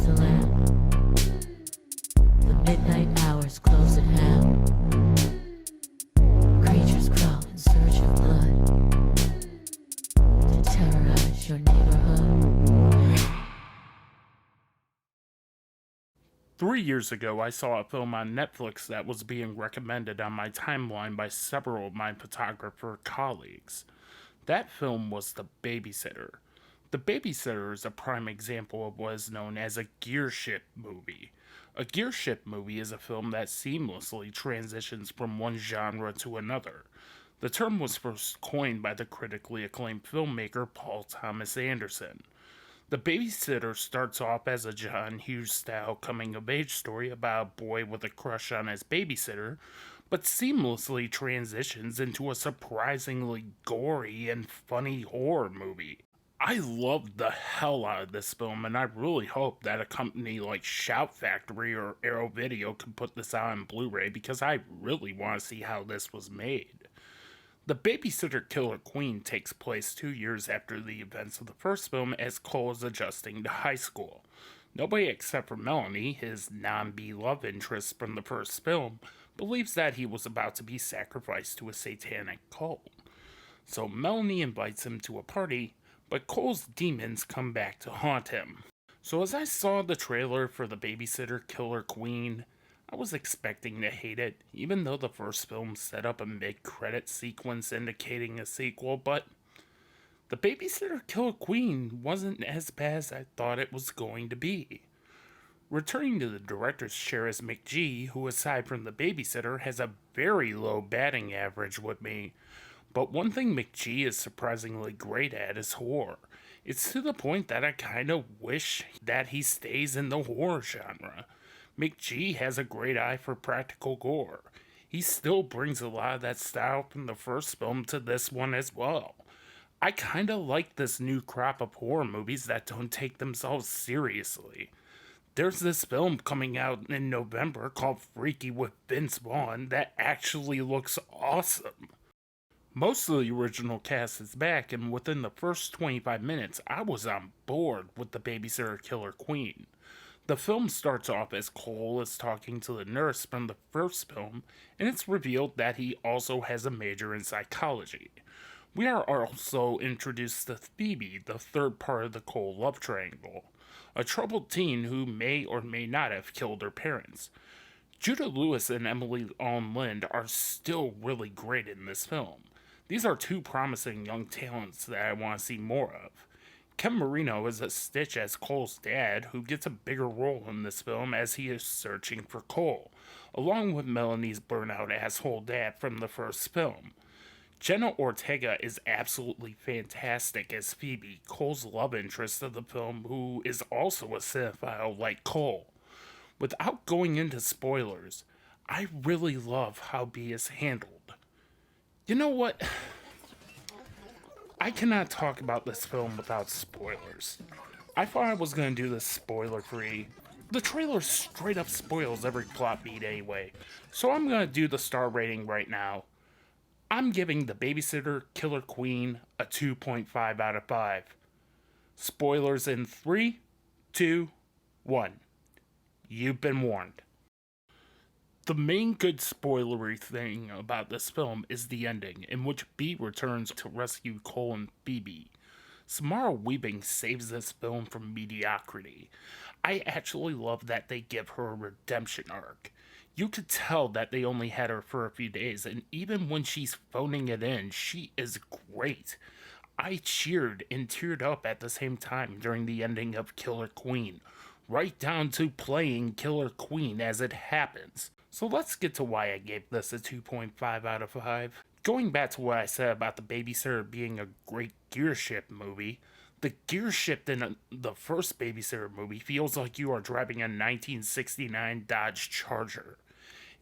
the land. The midnight hours close at hand. Creatures crawl in search of blood to terrorize your neighborhood. 3 years ago, I saw a film on Netflix that was being recommended on my timeline by several of my photographer colleagues. That film was The Babysitter. The Babysitter is a prime example of what is known as a gear shift movie. A gear shift movie is a film that seamlessly transitions from one genre to another. The term was first coined by the critically acclaimed filmmaker Paul Thomas Anderson. The Babysitter starts off as a John Hughes-style coming-of-age story about a boy with a crush on his babysitter, but seamlessly transitions into a surprisingly gory and funny horror movie. I loved the hell out of this film, and I really hope that a company like Shout Factory or Arrow Video can put this out on Blu-ray because I really want to see how this was made. The Babysitter Killer Queen takes place 2 years after the events of the first film as Cole is adjusting to high school. Nobody except for Melanie, his non-B love interest from the first film, believes that he was about to be sacrificed to a satanic cult. So Melanie invites him to a party, but Cole's demons come back to haunt him. So as I saw the trailer for The Babysitter Killer Queen, I was expecting to hate it, even though the first film set up a mid-credit sequence indicating a sequel, but The Babysitter Killer Queen wasn't as bad as I thought it was going to be. Returning to the director's chair is McG, who aside from The Babysitter has a very low batting average with me. But one thing McG is surprisingly great at is horror. It's to the point that I kind of wish that he stays in the horror genre. McG has a great eye for practical gore. He still brings a lot of that style from the first film to this one as well. I kind of like this new crop of horror movies that don't take themselves seriously. There's this film coming out in November called Freaky with Vince Vaughn that actually looks awesome. Most of the original cast is back, and within the first 25 minutes, I was on board with The Babysitter Killer Queen. The film starts off as Cole is talking to the nurse from the first film, and it's revealed that he also has a major in psychology. We are also introduced to Phoebe, the third part of the Cole love triangle, a troubled teen who may or may not have killed her parents. Judah Lewis and Emily Allen Lind are still really great in this film. These are two promising young talents that I want to see more of. Ken Marino is a Stitch as Cole's dad, who gets a bigger role in this film as he is searching for Cole, along with Melanie's burnout asshole dad from the first film. Jenna Ortega is absolutely fantastic as Phoebe, Cole's love interest of the film, who is also a cinephile like Cole. Without going into spoilers, I really love how B is handled. You know what? I cannot talk about this film without spoilers. I thought I was going to do this spoiler-free. The trailer straight up spoils every plot beat anyway, so I'm going to do the star rating right now. I'm giving The Babysitter Killer Queen a 2.5 out of 5. Spoilers in 3, 2, 1. You've been warned. The main good spoilery thing about this film is the ending, in which B returns to rescue Cole and Phoebe. Samara Weaving saves this film from mediocrity. I actually love that they give her a redemption arc. You could tell that they only had her for a few days, and even when she's phoning it in, she is great. I cheered and teared up at the same time during the ending of Killer Queen, right down to playing Killer Queen as it happens. So let's get to why I gave this a 2.5 out of 5. Going back to what I said about The Babysitter being a great gear shift movie, the gear shift in the first Babysitter movie feels like you are driving a 1969 Dodge Charger.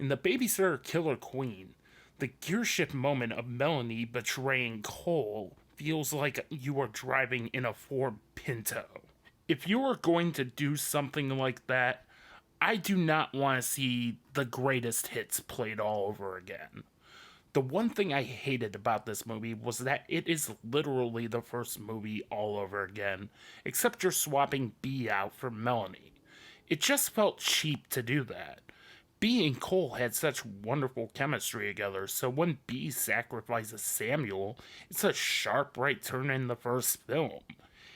In The Babysitter Killer Queen, the gear shift moment of Melanie betraying Cole feels like you are driving in a Ford Pinto. If you are going to do something like that, I do not want to see the greatest hits played all over again. The one thing I hated about this movie was that it is literally the first movie all over again, except you're swapping B out for Melanie. It just felt cheap to do that. B and Cole had such wonderful chemistry together, so when B sacrifices Samuel, it's a sharp right turn in the first film.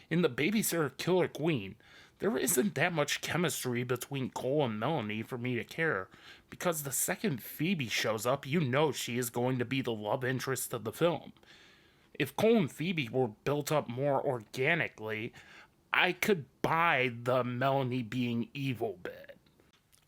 In The Babysitter Killer Queen, there isn't that much chemistry between Cole and Melanie for me to care, because the second Phoebe shows up, you know she is going to be the love interest of the film. If Cole and Phoebe were built up more organically, I could buy the Melanie being evil bit.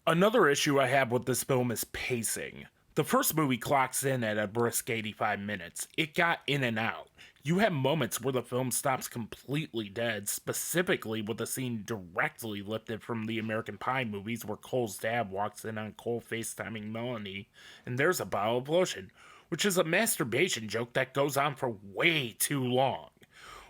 Another issue I have with this film is pacing. The first movie clocks in at a brisk 85 minutes. It got in and out. You have moments where the film stops completely dead, specifically with a scene directly lifted from the American Pie movies where Cole's dad walks in on Cole FaceTiming Melanie, and there's a bottle of lotion, which is a masturbation joke that goes on for way too long.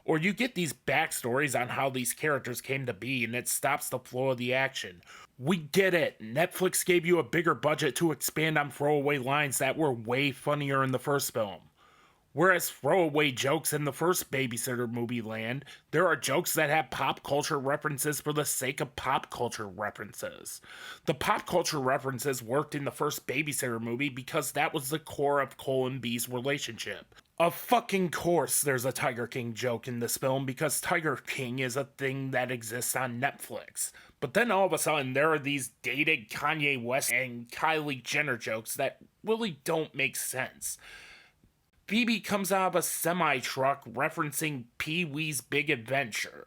Or you get these backstories on how these characters came to be and it stops the flow of the action. We get it. Netflix gave you a bigger budget to expand on throwaway lines that were way funnier in the first film. Whereas throwaway jokes in the first Babysitter movie land, there are jokes that have pop culture references for the sake of pop culture references. The pop culture references worked in the first Babysitter movie because that was the core of Cole and B's relationship. Of fucking course there's a Tiger King joke in this film because Tiger King is a thing that exists on Netflix. But then all of a sudden there are these dated Kanye West and Kylie Jenner jokes that really don't make sense. Phoebe comes out of a semi-truck referencing Pee-wee's Big Adventure.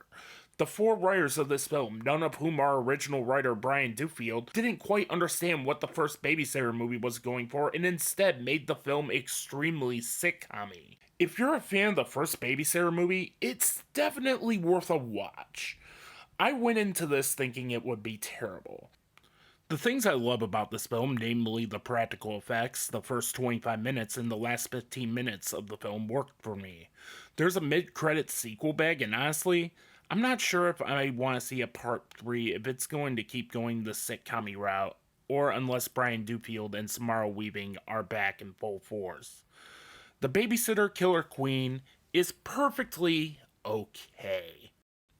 The four writers of this film, none of whom are original writer Brian Duffield, didn't quite understand what the first Babysitter movie was going for and instead made the film extremely sitcom-y. If you're a fan of the first Babysitter movie, it's definitely worth a watch. I went into this thinking it would be terrible. The things I love about this film, namely the practical effects, the first 25 minutes and the last 15 minutes of the film worked for me. There's a mid-credits sequel bag, and honestly, I'm not sure if I want to see a part 3 if it's going to keep going the sitcom route, or unless Brian Duffield and Samara Weaving are back in full force. The Babysitter Killer Queen is perfectly okay.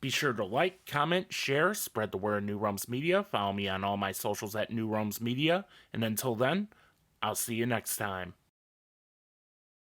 Be sure to like, comment, share, spread the word of New Realms Media, follow me on all my socials at New Realms Media, and until then, I'll see you next time.